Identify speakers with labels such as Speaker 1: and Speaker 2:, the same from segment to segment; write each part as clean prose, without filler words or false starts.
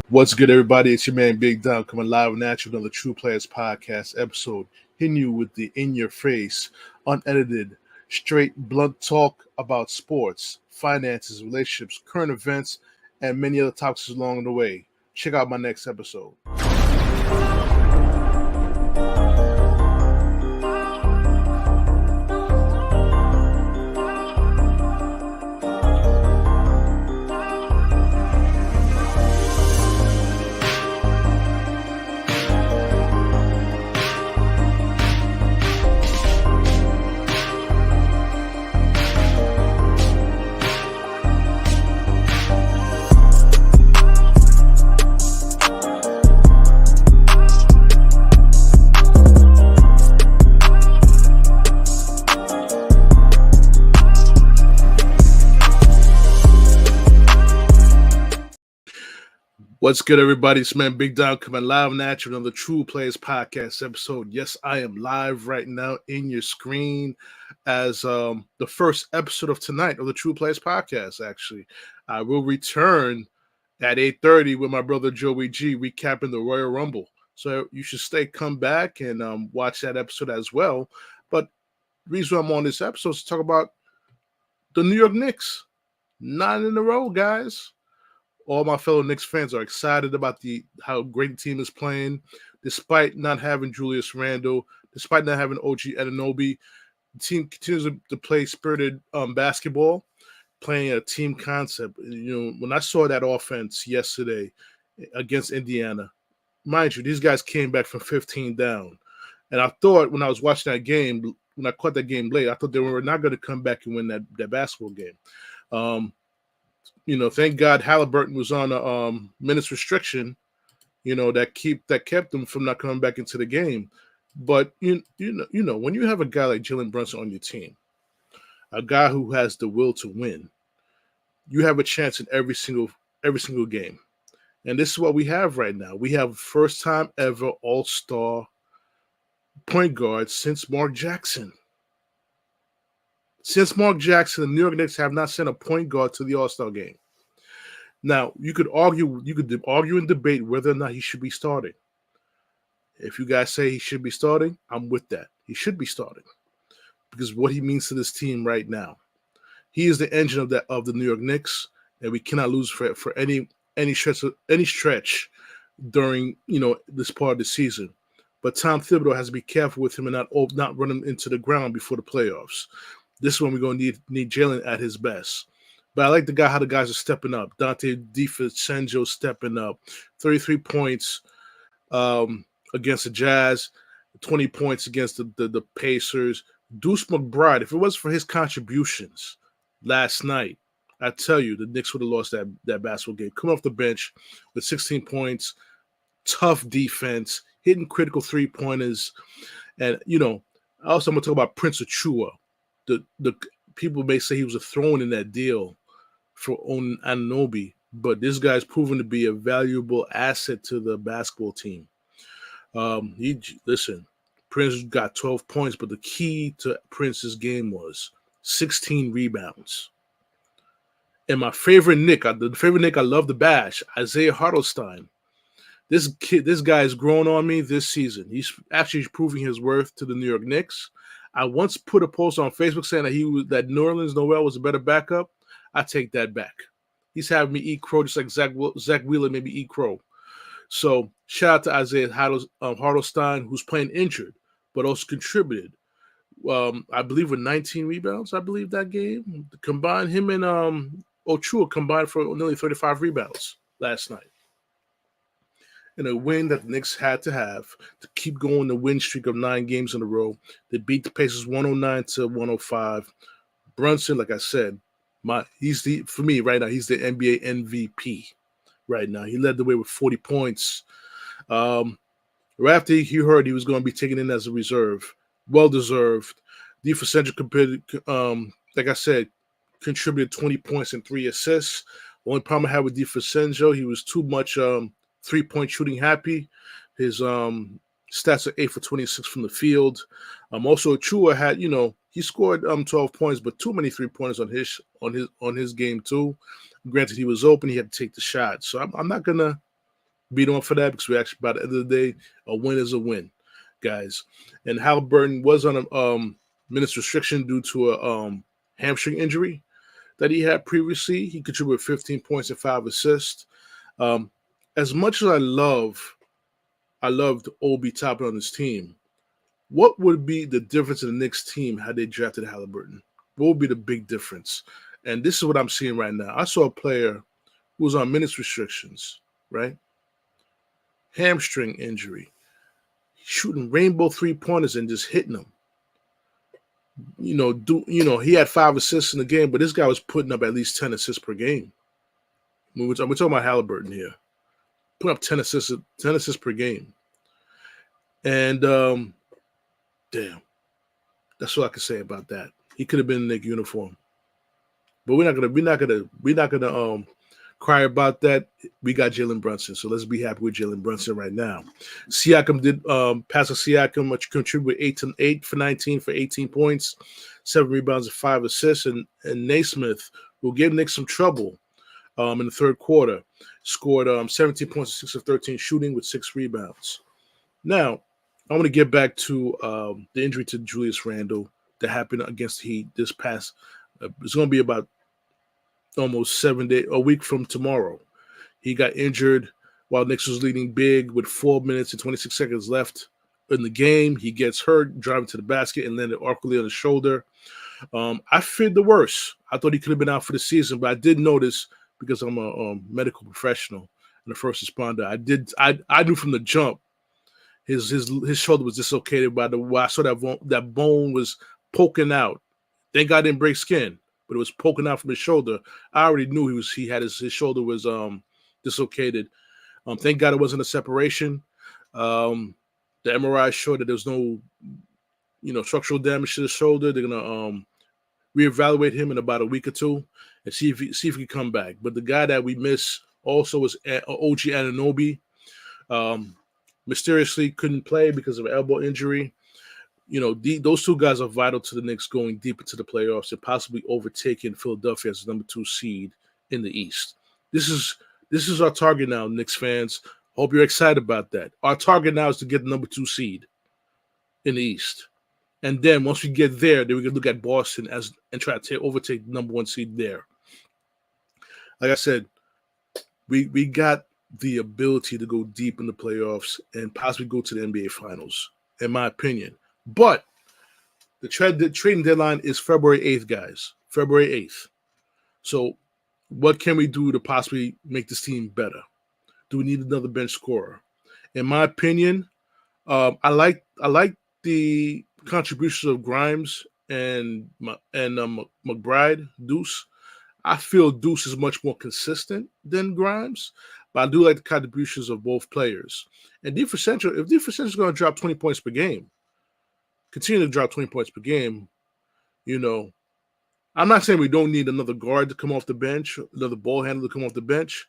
Speaker 1: What's good, everybody? It's your man Big Dom coming live and at you on the True Players Podcast episode, hitting you with the in-your-face, unedited, straight, blunt talk about sports, finances, relationships, current events, and many other topics along the way. Check out my next episode. What's good, everybody? It's man Big Dom coming live and at you on the True Players Podcast episode. Yes, I am live right now in your screen as the first episode of tonight of the True Players Podcast, actually. I will return at 8:30 with my brother Joey G recapping the Royal Rumble. So you should come back and watch that episode as well. But the reason I'm on this episode is to talk about the New York Knicks. 9 in a row, guys. All my fellow Knicks fans are excited about how great the team is playing, despite not having Julius Randle, despite not having oganunoby. The team continues to play spirited basketball, playing a team concept. You know, when I saw that offense yesterday against Indiana, mind you, these guys came back from 15 down, and I thought when I was watching that game, when I caught that game late, I thought they were not going to come back and win that basketball game. Thank God Halliburton was on a minutes restriction, that kept them from not coming back into the game. But when you have a guy like Jalen Brunson on your team, a guy who has the will to win, you have a chance in every single game. And this is what we have right now. We have first time ever All-Star point guard since Mark Jackson. Since Mark Jackson, the New York Knicks have not sent a point guard to the All-Star game. Now, you could argue and debate whether or not he should be starting. If you guys say he should be starting, I'm with that. He should be starting because what he means to this team right now. He is the engine of the New York Knicks, and we cannot lose for any stretch during this part of the season. But Tom Thibodeau has to be careful with him and not run him into the ground before the playoffs. This is when we're going to need Jalen at his best. But I like how the guys are stepping up. Dante DiFincenzo stepping up. 33 points against the Jazz, 20 points against the Pacers. Deuce McBride, if it wasn't for his contributions last night, I tell you, the Knicks would have lost that basketball game. Coming off the bench with 16 points, tough defense, hitting critical three-pointers. And, also I'm going to talk about Prince Achiuwa. The people may say he was a throw-in in that deal for Oganunoby, but this guy's proven to be a valuable asset to the basketball team. Prince got 12 points, but the key to Prince's game was 16 rebounds. And my favorite Knick, the favorite Knick I love to bash, Isaiah Hartenstein. This guy has grown on me this season. He's actually proving his worth to the New York Knicks. I once put a post on Facebook saying that Nerlens Noel was a better backup. I take that back. He's having me eat crow just like Zach Wheeler made me eat crow. So shout out to Isaiah Hartenstein, who's playing injured, but also contributed. I believe with 19 rebounds, that game. Combined, him and Achiuwa combined for nearly 35 rebounds last night. In a win that the Knicks had to have to keep going the win streak of 9 games in a row. They beat the Pacers 109-105. Brunson, like I said, for me right now, he's the NBA MVP right now. He led the way with 40 points. Right after he heard he was going to be taken in as a reserve, well-deserved. DiFincenzo, like I said, contributed 20 points and 3 assists. The only problem I had with DiFincenzo, he was too much three-point shooting happy. His stats are 8 for 26 from the field. Also, Achiuwa had, he scored 12 points, but too many 3-pointers on his game too. Granted, he was open; he had to take the shot. So I'm not gonna beat him up for that because we actually, by the end of the day, a win is a win, guys. And Halliburton was on a minutes restriction due to a hamstring injury that he had previously. He contributed 15 points and 5 assists. As much as I loved obitoppin on this team, what would be the difference in the Knicks team had they drafted Halliburton? What would be the big difference? And this is what I'm seeing right now. I saw a player who was on minutes restrictions, right? Hamstring injury, shooting rainbow 3-pointers and just hitting them. He had 5 assists in the game, but this guy was putting up at least 10 assists per game. We're talking about Halliburton here, putting up 10 assists per game. And damn, that's all I can say about that. He could have been in Knick uniform, but we're not gonna cry about that. We got Jalen Brunson, so let's be happy with Jalen Brunson right now. Siakam did pascalsiakim contribute 8 for 19 for 18 points, 7 rebounds and 5 assists, and Naismith, who gave Knicks some trouble in the third quarter, scored 17 points, 6 of 13 shooting with 6 rebounds. Now, I want to get back to the injury to Julius Randle that happened against the Heat this past. It's going to be about almost 7 days, a week from tomorrow. He got injured while Knicks was leading big with 4 minutes and 26 seconds left in the game. He gets hurt driving to the basket and landed awkwardly on his shoulder. I feared the worst. I thought he could have been out for the season, but I did notice, because I'm a medical professional and a first responder, I knew from the jump his shoulder was dislocated by I saw that bone was poking out. Thank God it didn't break skin, but it was poking out from his shoulder. I already knew his shoulder was dislocated. Thank God it wasn't a separation. The MRI showed that there was no structural damage to the shoulder. They're gonna reevaluate him in about a week or two and see if he can come back. But the guy that we miss also was oganunoby. Mysteriously couldn't play because of an elbow injury. Those two guys are vital to the Knicks going deep into the playoffs and possibly overtaking Philadelphia as the number 2 seed in the East. This is our target now, Knicks fans. Hope you're excited about that. Our target now is to get the number 2 seed in the East. And then once we get there, then we can look at Boston and try to overtake the number 1 seed there. Like I said, we got the ability to go deep in the playoffs and possibly go to the NBA Finals, in my opinion. But the trading deadline is February 8th, guys. February 8th. So what can we do to possibly make this team better? Do we need another bench scorer? In my opinion, I like the contributions of Grimes and McBride, Deuce. I feel Deuce is much more consistent than Grimes, but I do like the contributions of both players. And if DiFrancesco is going to drop 20 points per game, continue to drop 20 points per game, I'm not saying we don't need another guard to come off the bench, another ball handler to come off the bench,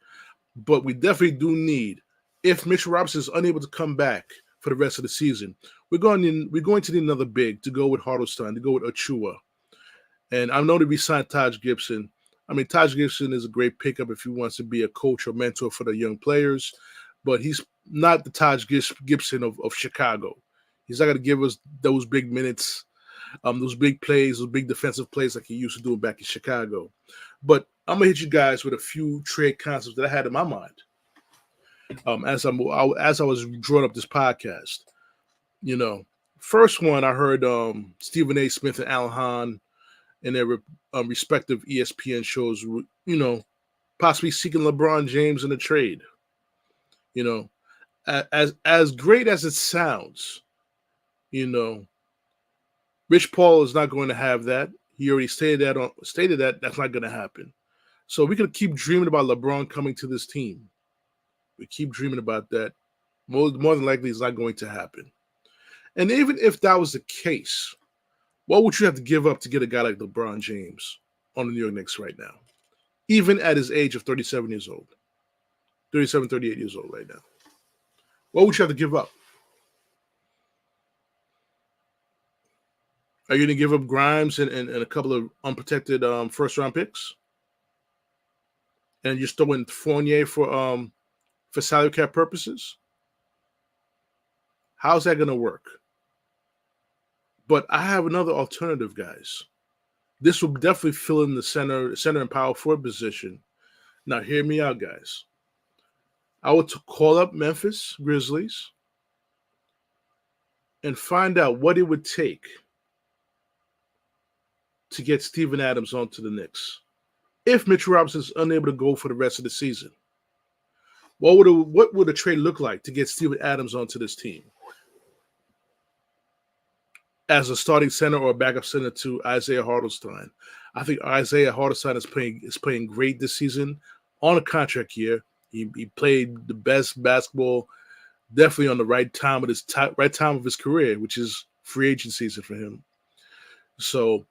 Speaker 1: but we definitely do need, if Mitchell Robinson is unable to come back for the rest of the season, we're going to need another big to go with Hartenstein, to go with Achua. And I know that we signed Taj Gibson. I mean, Taj Gibson is a great pickup if he wants to be a coach or mentor for the young players, but he's not the Taj Gibson of Chicago. He's not going to give us those big minutes, those big plays, those big defensive plays like he used to do back in Chicago. But I'm going to hit you guys with a few trade concepts that I had in my mind as I was drawing up this podcast. First one, I heard Stephen A. Smith and Alan Hahn in their respective ESPN shows, possibly seeking LeBron James in a trade. As great as it sounds, Rich Paul is not going to have that. He already stated that that's not going to happen. So we could keep dreaming about LeBron coming to this team. We keep dreaming about that. More than likely, it's not going to happen. And even if that was the case, what would you have to give up to get a guy like LeBron James on the New York Knicks right now? Even at his age of 37 years old. 37, 38 years old right now. What would you have to give up? Are you going to give up Grimes and a couple of unprotected first-round picks? And you're throwing Fournier for for salary cap purposes. How's that going to work? But I have another alternative, guys. This will definitely fill in the center and power forward position. Now, hear me out, guys. I would call up Memphis Grizzlies and find out what it would take to get Steven Adams onto the Knicks. If Mitchell Robinson is unable to go for the rest of the season, what would a trade look like to get Steven Adams onto this team as a starting center or a backup center to Isaiah Hartenstein? I think Isaiah Hartenstein is playing great this season on a contract year. He played the best basketball, definitely on the right time of his career, which is free agent season for him. So,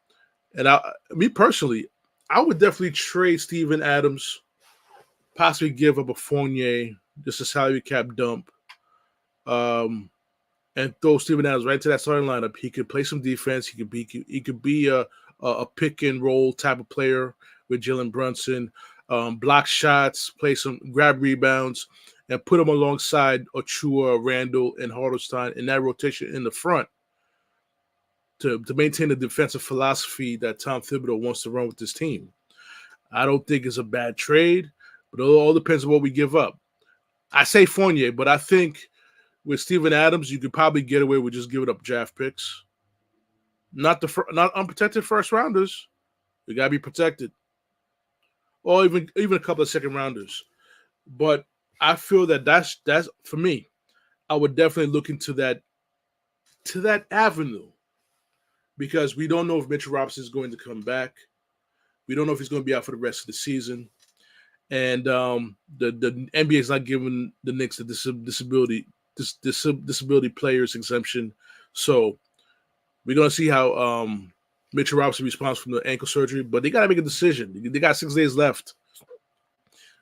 Speaker 1: and me personally, I would definitely trade Steven Adams, possibly give up a Fournier, just a salary cap dump, and throw Steven Adams right to that starting lineup. He could play some defense. He could be a pick and roll type of player with Jalen Brunson, block shots, grab rebounds, and put him alongside Achua, Randle, and Hartenstein in that rotation in the front to maintain the defensive philosophy that Tom Thibodeau wants to run with this team. I don't think it's a bad trade, but it all depends on what we give up. I say Fournier, but I think with Steven Adams, you could probably get away with just giving up draft picks. Not unprotected first rounders. They gotta be protected, or even a couple of second rounders. But I feel that's for me. I would definitely look into that avenue because we don't know if Mitchell Robinson is going to come back. We don't know if he's going to be out for the rest of the season, and the NBA is not giving the Knicks the disability players exemption. So we're going to see how Mitchell Robinson responds from the ankle surgery, but they got to make a decision. They got 6 days left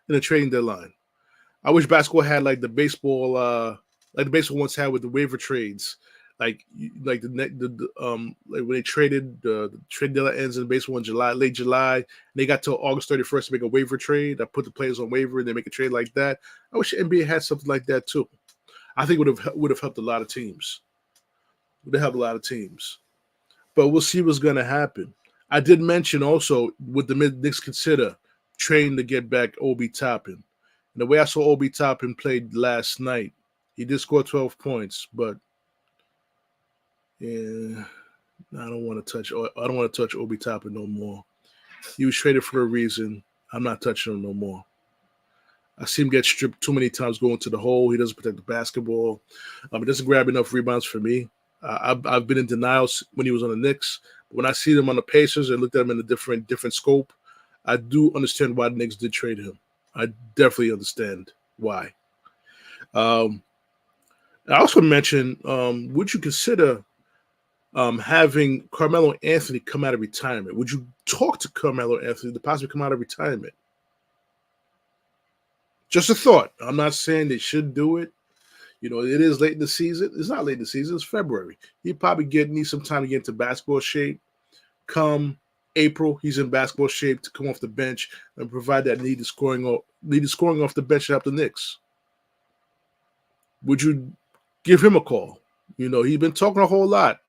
Speaker 1: in the trading deadline. I wish basketball had like the baseball once had with the waiver trades, like when they traded the trade deadline ends in baseball in late July. And they got till August 31st to make a waiver trade. I put the players on waiver and they make a trade like that. I wish the NBA had something like that too. I think would have helped a lot of teams. Would have helped a lot of teams. But we'll see what's going to happen. I did mention also would the Knicks consider trading to get back obitoppin. And the way I saw obitoppin played last night, he did score 12 points, but yeah, I don't want to touch obitoppin no more. He was traded for a reason. I'm not touching him no more. I see him get stripped too many times going to the hole. He doesn't protect the basketball. He doesn't grab enough rebounds for me. I've been in denial when he was on the Knicks. But when I see them on the Pacers and looked at him in a different scope, I do understand why the Knicks did trade him. I definitely understand why. I also mentioned, would you consider having Carmelo Anthony come out of retirement? Would you talk to Carmelo Anthony to possibly come out of retirement? Just a thought. I'm not saying they should do it. It is late in the season. It's not late in the season. It's February. He probably need some time to get into basketball shape. Come April, he's in basketball shape to come off the bench and provide that needed scoring off the bench to help the Knicks. Would you give him a call? He's been talking a whole lot.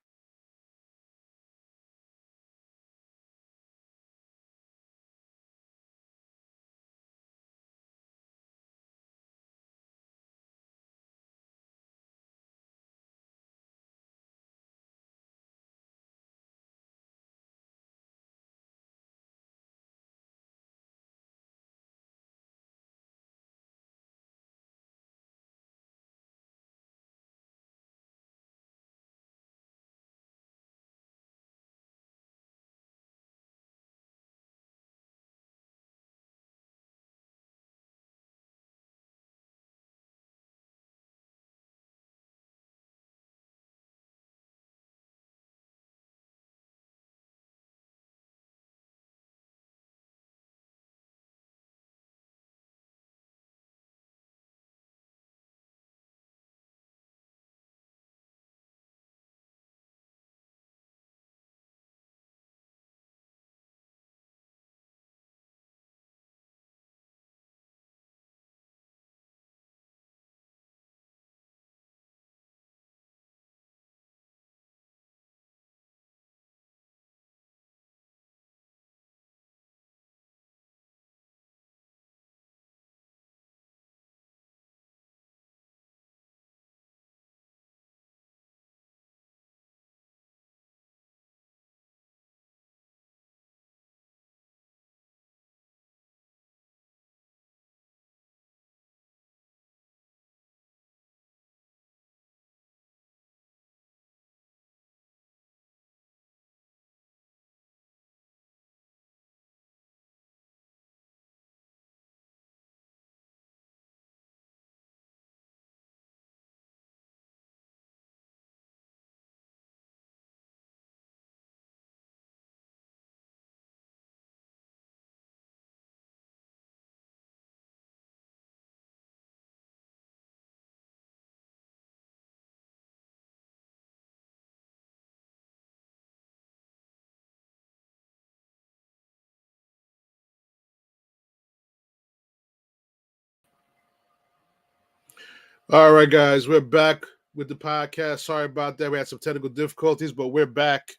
Speaker 1: All right, guys, we're back with the podcast. Sorry about that. We had some technical difficulties, but we're back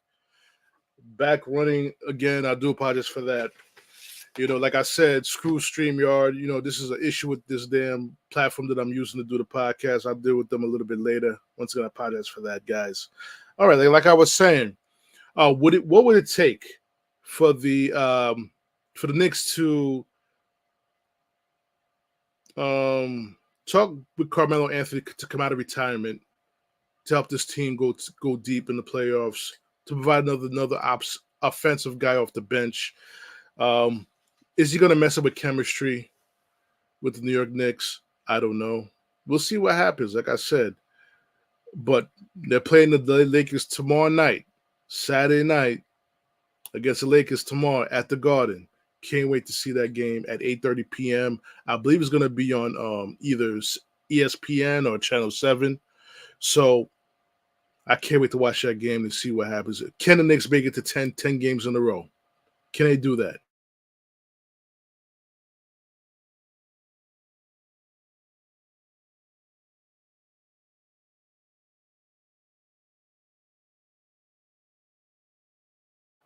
Speaker 1: running again. I do apologize for that. Like I said, screw StreamYard. This is an issue with this damn platform that I'm using to do the podcast. I'll deal with them a little bit later. Once again, I apologize for that, guys. All right, like I was saying, what would it take for the Knicks to talk with Carmelo Anthony to come out of retirement to help this team go deep in the playoffs, to provide another offensive guy off the bench? Is he going to mess up with chemistry with the New York Knicks? I don't know. We'll see what happens, like I said. But they're playing the Lakers tomorrow night, Saturday night, against the Lakers tomorrow at the Garden. Can't wait to see that game at 8:30 p.m. I believe it's going to be on either ESPN or Channel 7. So I can't wait to watch that game and see what happens. Can the Knicks make it to 10 games in a row? Can they do that?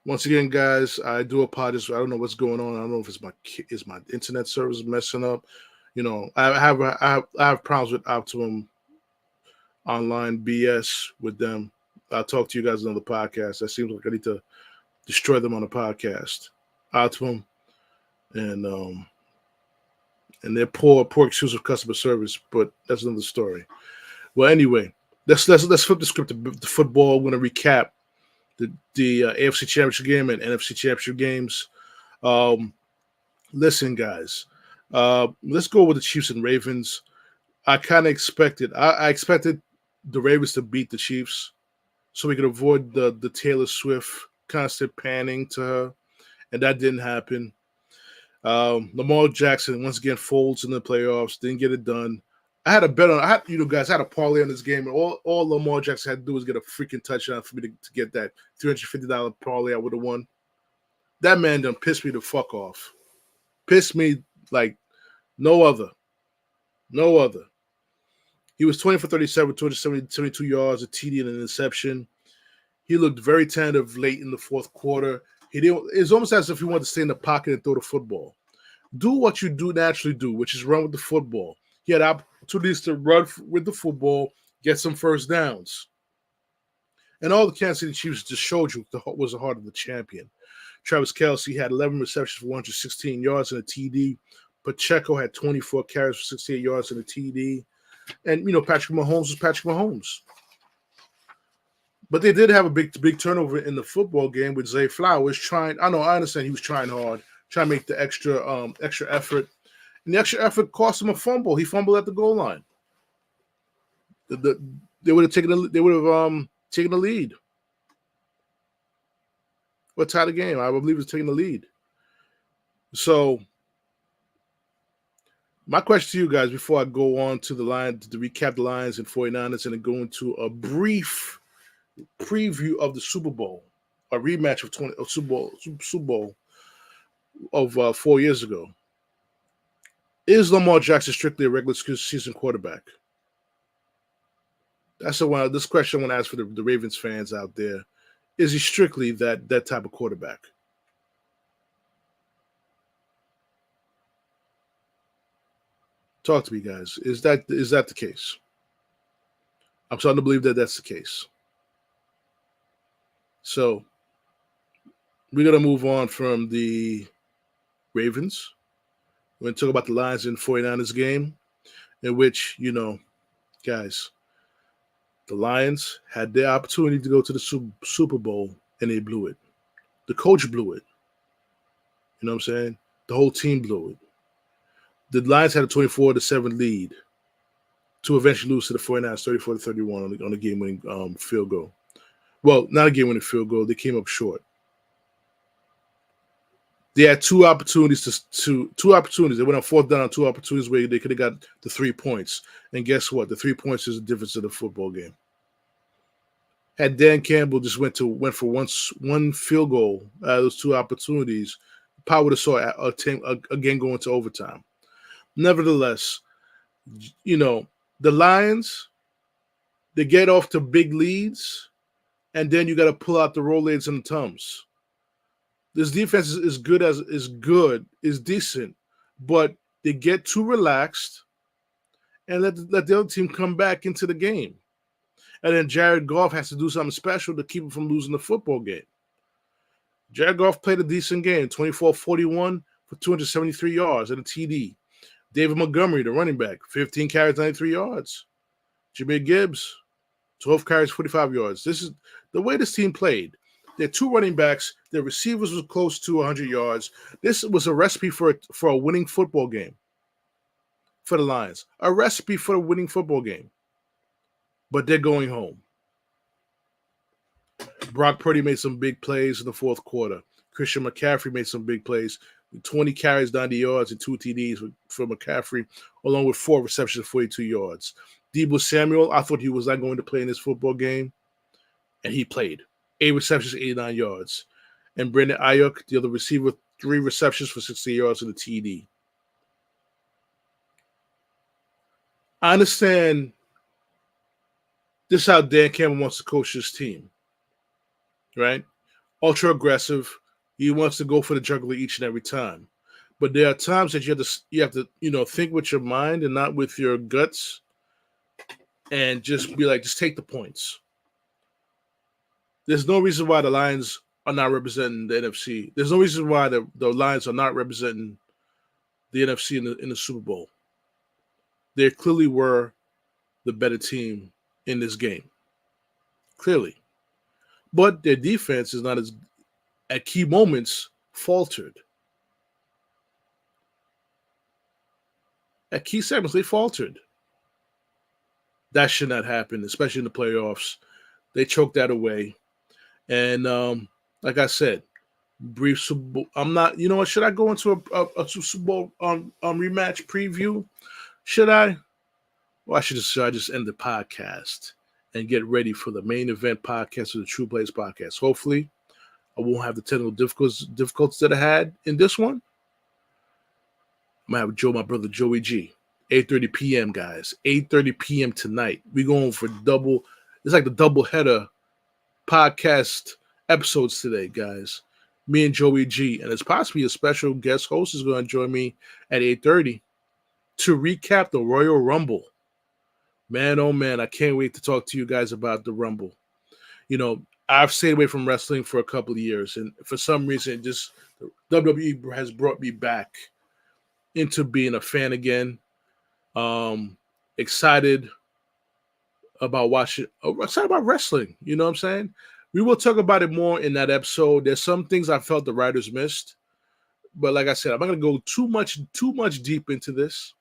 Speaker 1: Once again, guys, I do apologize. I don't know what's going on. I don't know if it's my internet service messing up. I have problems with Optimum online BS with them. I'll talk to you guys on the podcast. It seems like I need to destroy them on the podcast. Optimum and their poor exclusive customer service, but that's another story. Well, anyway, let's flip the script to football. I'm going to recap the AFC Championship game and NFC Championship games. Listen, guys, let's go with the Chiefs and Ravens. I kind of expected. I expected the Ravens to beat the Chiefs, so we could avoid the Taylor Swift constant panning to her, and that didn't happen. Lamar Jackson once again folds in the playoffs. Didn't get it done. I had a bet on. I had a parlay on this game, and all Lamar Jackson had to do was get a freaking touchdown for me to get that $350 parlay. I would have won. That man done pissed me the fuck off. Pissed me like no other. No other. He was 20 for 37, 272 yards, a TD and an interception. He looked very tentative late in the fourth quarter. It's almost as if he wanted to stay in the pocket and throw the football. Do what you do naturally do, which is run with the football. He had opportunities to run with the football, get some first downs. And all the Kansas City Chiefs just showed you was the heart of the champion. Traviskelce had 11 receptions for 116 yards and a TD. Pacheco had 24 carries for 68 yards and a TD. And, Patrick Mahomes was Patrick Mahomes. But they did have a big turnover in the football game with Zay Flowers trying. I understand he was trying hard, trying to make the extra effort. And the extra effort cost him a fumble. He fumbled at the goal line. They would have taken the lead. Or tied the game. I believe it was taking the lead. So my question to you guys before I go on to the line to recap the Lions and 49ers and then go into a brief preview of the Super Bowl, a rematch of Super Bowl of 4 years ago. Is Lamar Jackson strictly a regular season quarterback? That's this question I want to ask for the Ravens fans out there. Is he strictly that type of quarterback? Talk to me, guys. Is that the case? I'm starting to believe that that's the case. So we're going to move on from the Ravens. We're going to talk about the Lions and 49ers game, in which, guys, the Lions had their opportunity to go to the Super Bowl, and they blew it. The coach blew it. You know what I'm saying? The whole team blew it. The Lions had a 24-7 lead to eventually lose to the 49ers 34-31 on a game-winning field goal. Well, not a game-winning field goal. They came up short. They had two opportunities. They went on fourth down on two opportunities where they could have got the 3 points. And guess what? The 3 points is the difference of the football game. Had Dan Campbell just went for one field goal out of those two opportunities, probably would have saw a game going to overtime. Nevertheless, The Lions, they get off to big leads, and then you got to pull out the Rolaids and the Tums. This defense is decent, but they get too relaxed and let the other team come back into the game. And then Jared Goff has to do something special to keep him from losing the football game. Jared Goff played a decent game, 24-41 for 273 yards and a TD. David Montgomery, the running back, 15 carries, 93 yards. Jahmyr Gibbs, 12 carries, 45 yards. This is the way this team played. Their two running backs, their receivers was close to 100 yards. This was a recipe for a winning football game for the Lions. A recipe for a winning football game. But they're going home. Brock Purdy made some big plays in the fourth quarter. Christian McCaffrey made some big plays. 20 carries, 90 yards, and 2 TDs for McCaffrey, along with 4 receptions, 42 yards. Deebo Samuel, I thought he was not going to play in this football game, and he played. 8 receptions, 89 yards. And Brandon Ayuk, the other receiver, 3 receptions for 60 yards and a TD. I understand this is how Dan Campbell wants to coach this team, right? Ultra aggressive. He wants to go for the jugular each and every time. But there are times that you have to think with your mind and not with your guts, and just be like, just take the points. There's no reason why the Lions are not representing the NFC. There's no reason why the Lions are not representing the NFC in the Super Bowl. They clearly were the better team in this game. Clearly. But their defense is not as, at key moments, faltered. At key segments, they faltered. That should not happen, especially in the playoffs. They choked that away. And like I said, brief Super Bowl. I'm not, you know what, should I go into a Super Bowl rematch preview? Should I? Or should I just end the podcast and get ready for the main event podcast of the True Players podcast? Hopefully, I won't have the technical difficulties that I had in this one. I'm going to have my brother Joey G. 8:30 p.m., guys. 8:30 p.m. tonight. We're going for double. It's like the double header podcast episodes today, guys. Me and Joey G. And it's possibly a special guest host is going to join me at 8:30 to recap the Royal Rumble. Man, oh man, I can't wait to talk to you guys about the Rumble. You know, I've stayed away from wrestling for a couple of years, and for some reason, just WWE has brought me back into being a fan again. Excited about excited about wrestling. You know what I'm saying? We will talk about it more in that episode. There's some things I felt the writers missed, but like I said, I'm not going to go too much deep into this.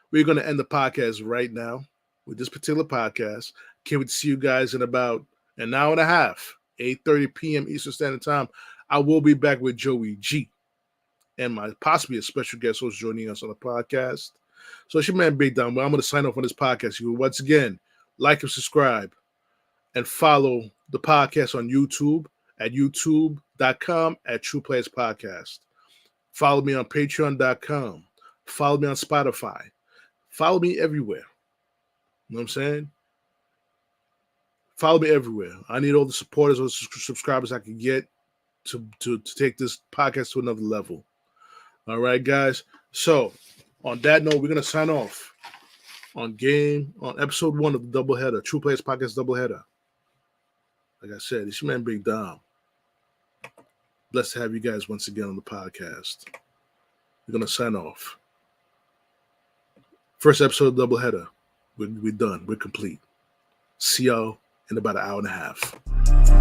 Speaker 1: We're going to end the podcast right now with this particular podcast. Can't wait to see you guys in about an hour and a half, 8:30 p.m. Eastern Standard Time. I will be back with Joey G and possibly a special guest host joining us on the podcast. So it's your man Big Dom. I'm going to sign off on this podcast. You once again, like and subscribe and follow the podcast on YouTube at youtube.com at True Players Podcast. Follow me on patreon.com. Follow me on Spotify. Follow me everywhere. You know what I'm saying? Follow me everywhere. I need all the supporters or subscribers I can get to take this podcast to another level. All right, guys. So, on that note, we're going to sign off on episode 1 of the doubleheader, True Players Podcast doubleheader. Like I said, it's your man Big Dom. Blessed to have you guys once again on the podcast. We're going to sign off. First episode of doubleheader. We're done. We're complete. See y'all in about an hour and a half.